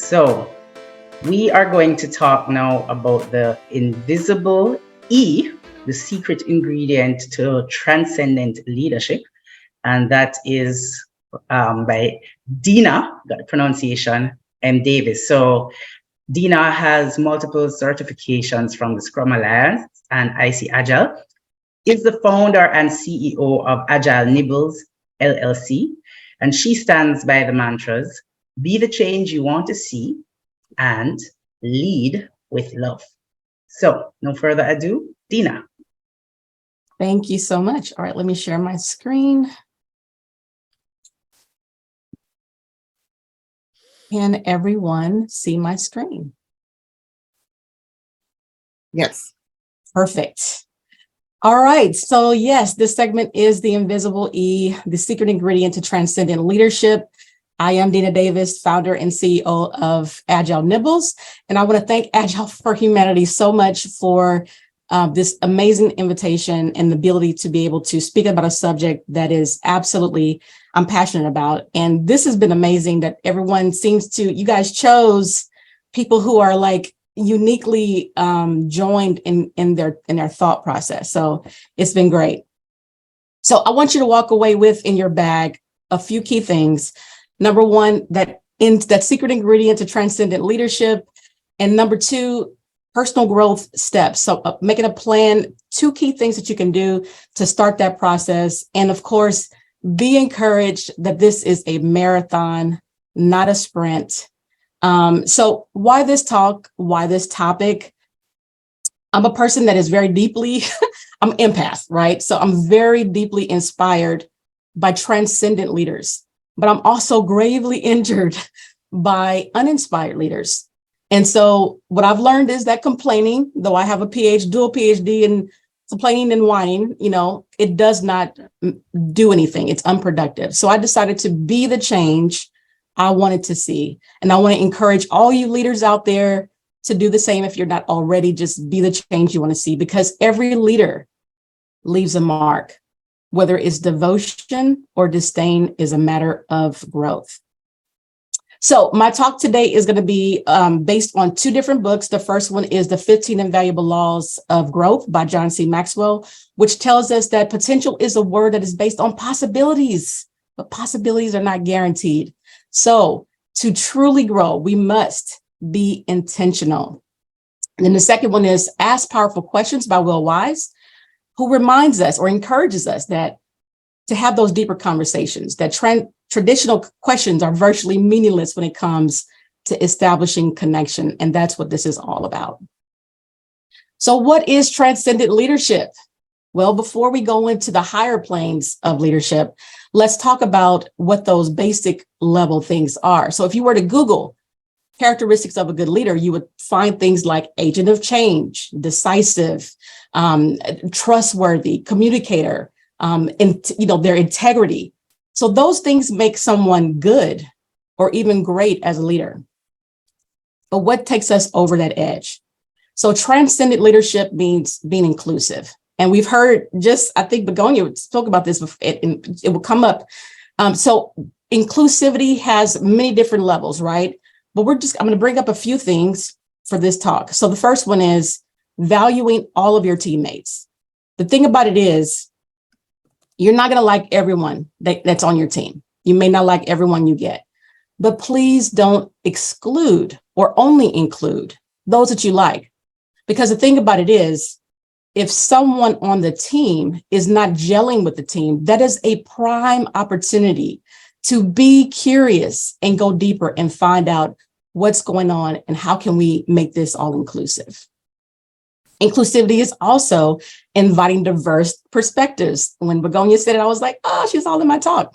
So we are going to talk now about the invisible E, the secret ingredient to transcendent leadership. And that is by Denna, got the pronunciation, M. Davis. So Denna has multiple certifications from the Scrum Alliance and IC Agile, is the founder and CEO of Agile Nibbles, LLC, and she stands by the mantras, be the change you want to see, and lead with love. So no further ado, Denna. Thank you so much. All right, let me share my screen. Can everyone see my screen? Yes. Perfect. All right, so yes, this segment is the invisible E, the secret ingredient to transcendent leadership. I am Denna Davis, founder and CEO of Agile Nibbles, and I want to thank Agile for Humanity so much for this amazing invitation and the ability to be able to speak about a subject that is absolutely I'm passionate about. And this has been amazing that everyone seems to, you guys chose people who are like uniquely joined in their thought process. So it's been great. So I want you to walk away with in your bag a few key things. Number one, that secret ingredient to transcendent leadership. And number two, personal growth steps. So making a plan, two key things that you can do to start that process. And of course, be encouraged that this is a marathon, not a sprint. So why this talk? Why this topic? I'm a person that is very deeply, I'm an empath, right? So I'm very deeply inspired by transcendent leaders, but I'm also gravely injured by uninspired leaders. And so what I've learned is that complaining, though I have a dual PhD in complaining and whining, it does not do anything. It's unproductive. So I decided to be the change I wanted to see. And I want to encourage all you leaders out there to do the same. If you're not already, just be the change you want to see, because every leader leaves a mark. Whether it's devotion or disdain is a matter of growth. So my talk today is going to be based on two different books. The first one is the 15 Invaluable Laws of Growth by John C. Maxwell, which tells us that potential is a word that is based on possibilities, but possibilities are not guaranteed. So to truly grow, we must be intentional. And then the second one is Ask Powerful Questions by Will Wise, who reminds us or encourages us that to have those deeper conversations, that traditional questions are virtually meaningless when it comes to establishing connection. And that's what this is all about. So what is transcendent leadership? Well, before we go into the higher planes of leadership, let's talk about what those basic level things are. So if you were to Google characteristics of a good leader, you would find things like agent of change, decisive, trustworthy, communicator, and their integrity. So those things make someone good or even great as a leader. But what takes us over that edge? So transcendent leadership means being inclusive. And we've heard I think Begonia spoke about this, it will come up. So inclusivity has many different levels, right? But I'm going to bring up a few things for this talk. So the first one is valuing all of your teammates. The thing about it is, you're not going to like everyone that's on your team. You may not like everyone you get, but please don't exclude or only include those that you like. Because the thing about it is, if someone on the team is not gelling with the team, that is a prime opportunity to be curious and go deeper and find out what's going on and how can we make this all inclusive. Inclusivity is also inviting diverse perspectives. When Begonia said it, I was like, she's all in my talk.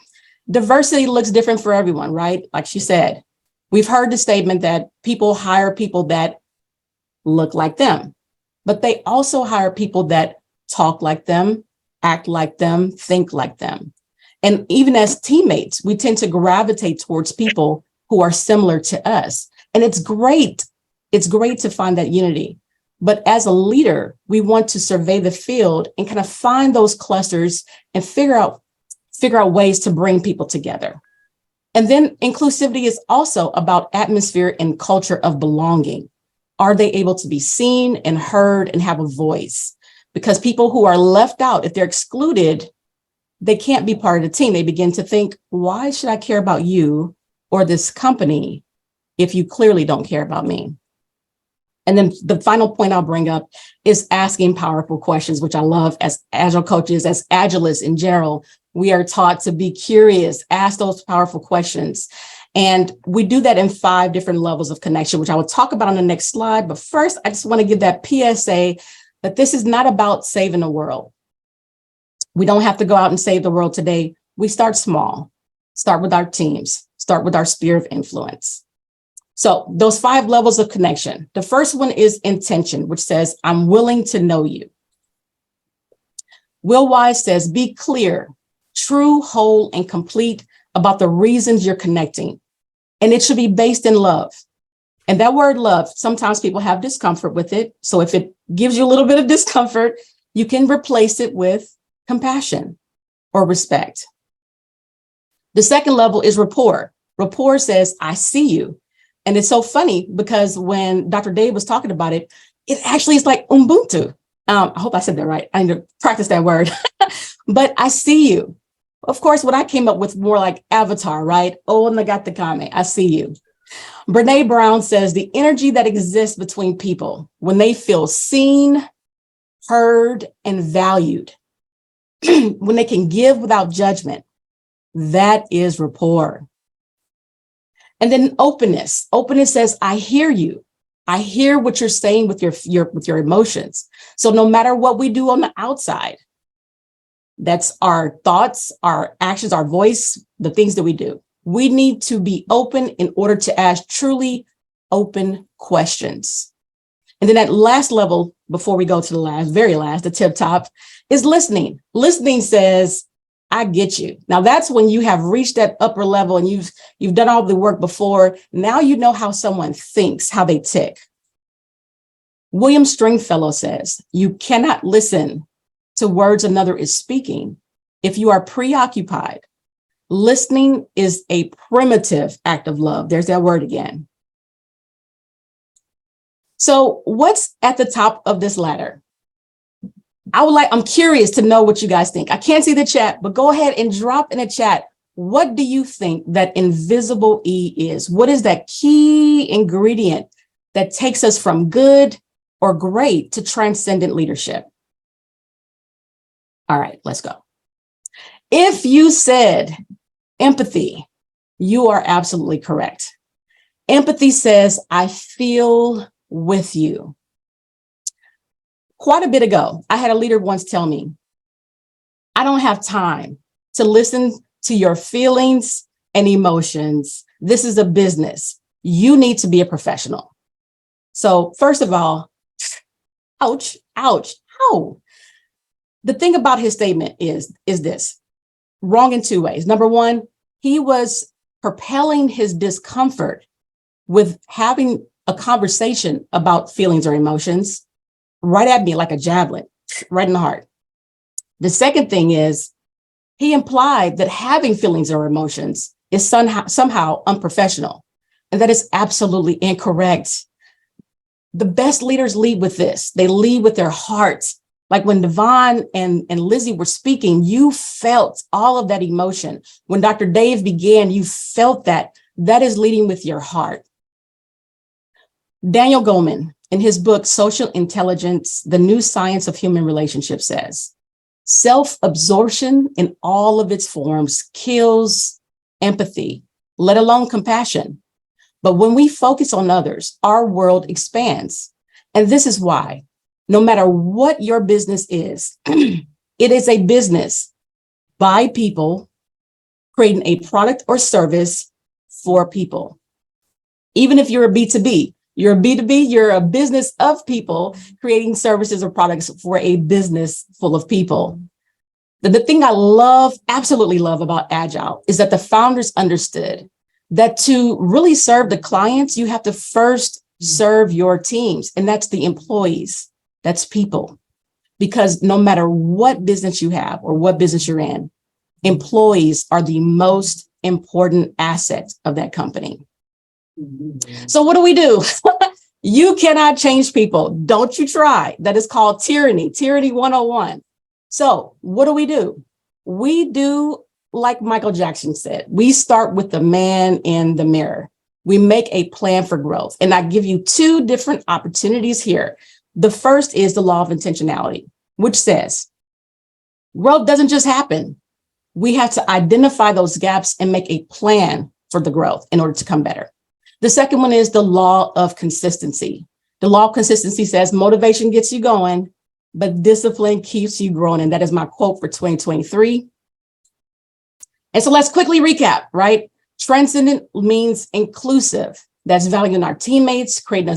Diversity looks different for everyone, right? Like she said, we've heard the statement that people hire people that look like them, but they also hire people that talk like them, act like them, think like them. And even as teammates, we tend to gravitate towards people who are similar to us. And it's great. It's great to find that unity. But as a leader, we want to survey the field and kind of find those clusters and figure out ways to bring people together. And then inclusivity is also about atmosphere and culture of belonging. Are they able to be seen and heard and have a voice? Because people who are left out, if they're excluded, they can't be part of the team. They begin to think, why should I care about you or this company if you clearly don't care about me? And then the final point I'll bring up is asking powerful questions, which I love as Agile coaches, as Agilists in general. We are taught to be curious, ask those powerful questions. And we do that in 5 different levels of connection, which I will talk about on the next slide. But first, I just want to give that PSA that this is not about saving the world. We don't have to go out and save the world today. We start small, start with our teams, start with our sphere of influence. So those 5 levels of connection. The first one is intention, which says, I'm willing to know you. Will Wise says, be clear, true, whole, and complete about the reasons you're connecting. And it should be based in love. And that word love, sometimes people have discomfort with it. So if it gives you a little bit of discomfort, you can replace it with compassion or respect. The second level is rapport. Rapport says, I see you. And it's so funny because when Dr. Dave was talking about it, it actually is like Ubuntu. I hope I said that right. I need to practice that word, but I see you. Of course, what I came up with more like avatar, right? Oh, and I got the comment. I see you. Brene Brown says the energy that exists between people when they feel seen, heard, and valued, when they can give without judgment, that is rapport. And then openness. Openness says, I hear you. I hear what you're saying with your emotions. So no matter what we do on the outside, that's our thoughts, our actions, our voice, the things that we do. We need to be open in order to ask truly open questions. And then that last level, before we go to the very last, the tip top, is listening. Listening says, I get you. Now that's when you have reached that upper level and you've done all the work before. Now you know how someone thinks, how they tick. William Stringfellow says, you cannot listen to words another is speaking if you are preoccupied. Listening is a primitive act of love. There's that word again. So what's at the top of this ladder? I'm curious to know what you guys think. I can't see the chat, but go ahead and drop in the chat. What do you think that invisible E is? What is that key ingredient that takes us from good or great to transcendent leadership? All right, let's go. If you said empathy, you are absolutely correct. Empathy says, I feel with you. Quite a bit ago, I had a leader once tell me, I don't have time to listen to your feelings and emotions. This is a business. You need to be a professional. So first of all, ouch, ouch, ow. The thing about his statement is this, wrong in 2 ways. Number one, he was propelling his discomfort with having a conversation about feelings or emotions right at me like a javelin, right in the heart. The second thing is he implied that having feelings or emotions is somehow unprofessional. And that is absolutely incorrect. The best leaders lead with this. They lead with their hearts. Like when Devon and Lizzie were speaking, you felt all of that emotion. When Dr. Dave began, you felt that. That is leading with your heart. Daniel Goleman, in his book, Social Intelligence, The New Science of Human Relationships, says, self-absorption in all of its forms kills empathy, let alone compassion. But when we focus on others, our world expands. And this is why, no matter what your business is, it is a business by people creating a product or service for people. Even if you're a B2B, you're a B2B, you're a business of people creating services or products for a business full of people. The thing I absolutely love about Agile is that the founders understood that to really serve the clients, you have to first serve your teams, and that's the employees, that's people. Because no matter what business you have or what business you're in, employees are the most important asset of that company. So what do? You cannot change people. Don't you try. That is called tyranny 101. So what do? We do like Michael Jackson said, we start with the man in the mirror. We make a plan for growth. And I give you two different opportunities here. The first is the law of intentionality, which says growth doesn't just happen. We have to identify those gaps and make a plan for the growth in order to come better. The second one is the law of consistency. The law of consistency says motivation gets you going, but discipline keeps you growing. And that is my quote for 2023. And so let's quickly recap, right? Transcendent means inclusive. That's valuing our teammates, creating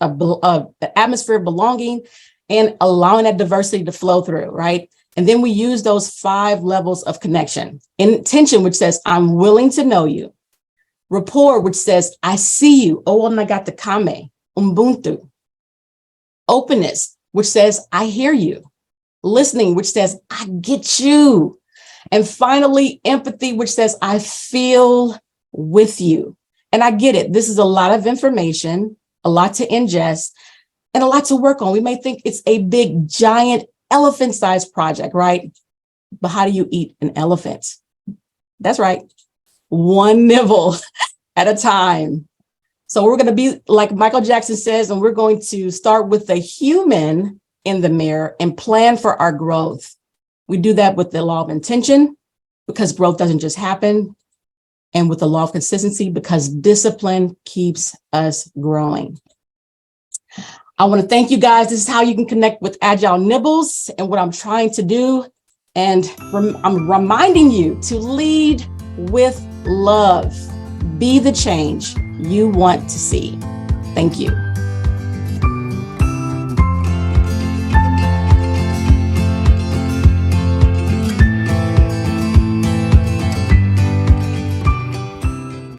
an atmosphere of belonging, and allowing that diversity to flow through, right? And then we use those 5 levels of connection. Intention, which says, I'm willing to know you. Rapport, which says, I see you. O nagata kame, Ubuntu. Openness, which says, I hear you. Listening, which says, I get you. And finally, empathy, which says, I feel with you. And I get it. This is a lot of information, a lot to ingest, and a lot to work on. We may think it's a big, giant, elephant-sized project, right? But how do you eat an elephant? That's right. One nibble at a time. So we're going to be like Michael Jackson says, and we're going to start with the human in the mirror and plan for our growth. We do that with the law of intention, because growth doesn't just happen, and with the law of consistency, because discipline keeps us growing. I want to thank you guys. This is how you can connect with Agile Nibbles and what I'm trying to do. And I'm reminding you to lead with love. Be the change you want to see. Thank you.